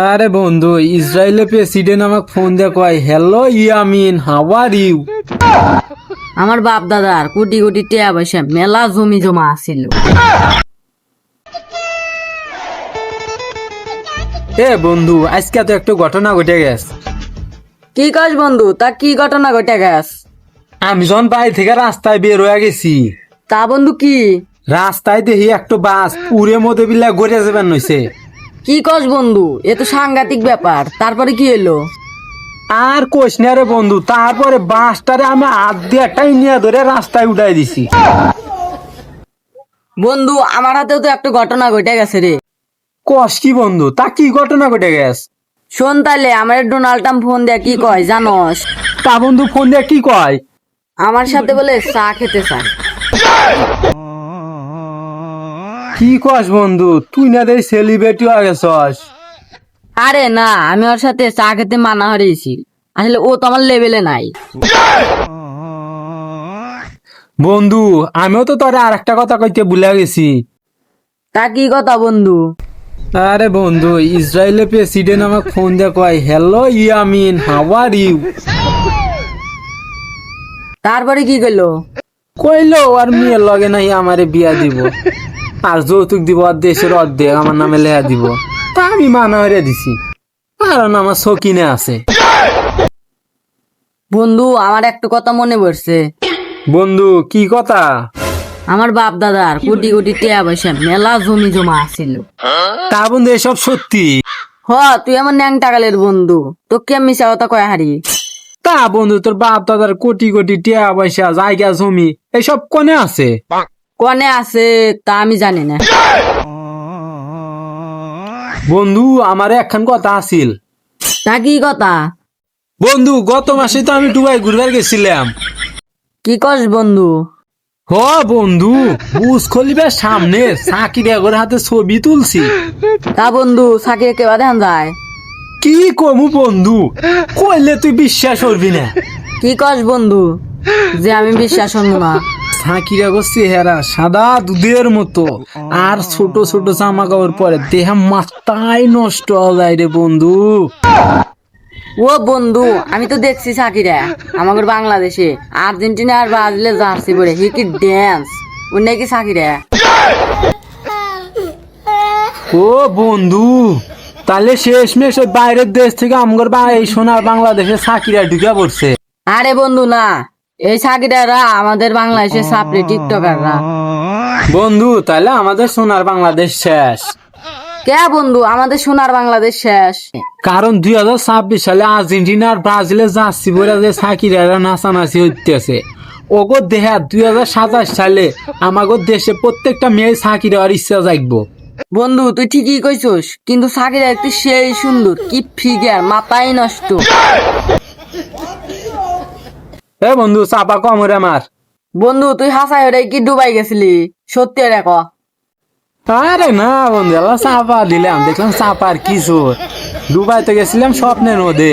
আরে বন্ধু, ইসরায়েলের প্রেসিডেন্ট আমাকে ফোন দিয়ে কয়, hello Yamin, how are you? আমার বাপ দাদার কোটি কোটি টাকা পয়সা মেলা জমি জমা আছিল। এ বন্ধু, আজকে তো একটা ঘটনা ঘটে গেছে। কি কাজ বন্ধু, তা কি ঘটনা ঘটে গেছ? আমি যখন বাড়ি থেকে রাস্তায় বের হয়ে গেছি, তা বন্ধু কি? রাস্তায় দেখি একটা বাস পুরে মধ্যে বিলা গড়ে যাবেন নইছে। কি কাজ বন্ধু, এ তো সাংঘাতিক ব্যাপার। তারপরে কি এলো? আর কোশ না রে বন্ধু, তারপরে বাসটারে আমি হাত দিয়ে টাইনিয়া ধরে রাস্তায় উঠাই দিছি। বন্ধু আমার হাতেও তো একটা ঘটনা ঘটে গেছে রে। কস কি বন্ধু, তা কি ঘটনা ঘটে গেছে? শোন তাইলে, আমার ডোনাল্ড ট্রাম্প ফোন দেয়া কি কয় জানস? তা বন্ধু ফোন দিয়ে কি কয়? আমার সাথে বলে চা খেতে চায়। কি কস বন্ধু, তুই না দেই সেলিব্রিটি হয়ে গেছস? আরে না, আমি ওর সাথে চা খেতে মানা হারিয়েছি। আসলে ও তো আমার লেভেলে নাই। বন্ধু আমিও তো তোরে আর একটা কথা কইতে ভুলে গেছি। তা কি কথা বন্ধু? আরে বন্ধু, ইসরায়েলের প্রেসিডেন্ট আমাকে ফোন দিয়ে কয়, hello Yamin, how are you? তারপরে কি করলো? কইলো আর মেয়ের লগে নাই আমারে বিয়া দিব, আর যৌতুক দিব আর দেশের অর্ধেক আমার নামে লেখা দিব। তা আমি মানা হইয়া দিছি, কারণ আমার শৌখিনে আছে। বন্ধু আমার একটা কথা মনে পড়ছে। বন্ধু কি কথা? আমার বাপ দাদার কোটি কোটি টাকা পয়সা মেলা জমি জমা আছিল। তা বন্ধু এসব সত্যি? হ, তুই আমার ন্যাং টাকালের বন্ধু, তোকে আমি মিশা কথা কয় হারি? তা বন্ধু তোর বাপ দাদার কোটি কোটি টাকা পয়সা জায়গা জমি এসব কোনে আছে? কনে আছে তা আমি জানি না। বন্ধু আমার একখান কথা আছিল। তা কি কথা? বন্ধু গত মাসে তো আমি দুবাই ঘুরবার গেছিলাম। কি কস বন্ধু? হ বন্ধু, বুজ খলিফার সামনে সাকির এগোর হাতে ছবি তুলছি। তা বন্ধু সাকির কেবা দেন যায়? কি কমু বন্ধু, কইলে তুই বিশ্বাস করবি না। কি কস বন্ধু যে আমি বিশ্বাস করবো না? সাকির এগোর চেহারা সাদা দুধের মতো, আর ছোট ছোট জামা কাপড় পরে দেহ মাথায় নষ্ট হয়ে যায় রে বন্ধু। ও বন্ধু, আমি তো দেখছি সাকিরা আমাদের বাংলাদেশে আর্জেন্টিনা আর ব্রাজিলের জার্সি পরে হি কি ড্যান্স, ও নাকি সাকিরা? ও বন্ধু, তাহলে শেষমেশ ওই বাইরের দেশ থেকে আমগর এই সোনার বাংলাদেশে সাকিরা ঢুকে পড়ছে। আরে বন্ধু না, এই সাকিরারা আমাদের বাংলাদেশের সাপড়ি টিকটকাররা। বন্ধু তাহলে আমাদের সোনার বাংলাদেশ শেষ। কে বন্ধু আমাদের সোনার বাংলাদেশ শেষ? কারণ 2026 সালে আর্জেন্টিনা আর ব্রাজিলের জার্সি পরে যে সাকিরারা নাচানাচি হইতেছে, ওগো দেহা 2027 সালে আমাগো দেশে প্রত্যেকটা মেয়ে সাকিরা আর ইচ্ছা জাগবো। বন্ধু তুই ঠিকই কইছস, কিন্তু সাকিরা একটু সেই সুন্দর, কি ফিগার, মাথায় নষ্ট। এ বন্ধু চাপা কম রে আমার। বন্ধু তুই হাসাই হরে কি ডুবাই গেছিলি? সত্যি রে ক। আরে না বন্ধু, এলা চাপা দিলাম, দেখলাম চাপার কিছু, দুবাইতে গেছিলাম স্বপ্নের মধ্যে।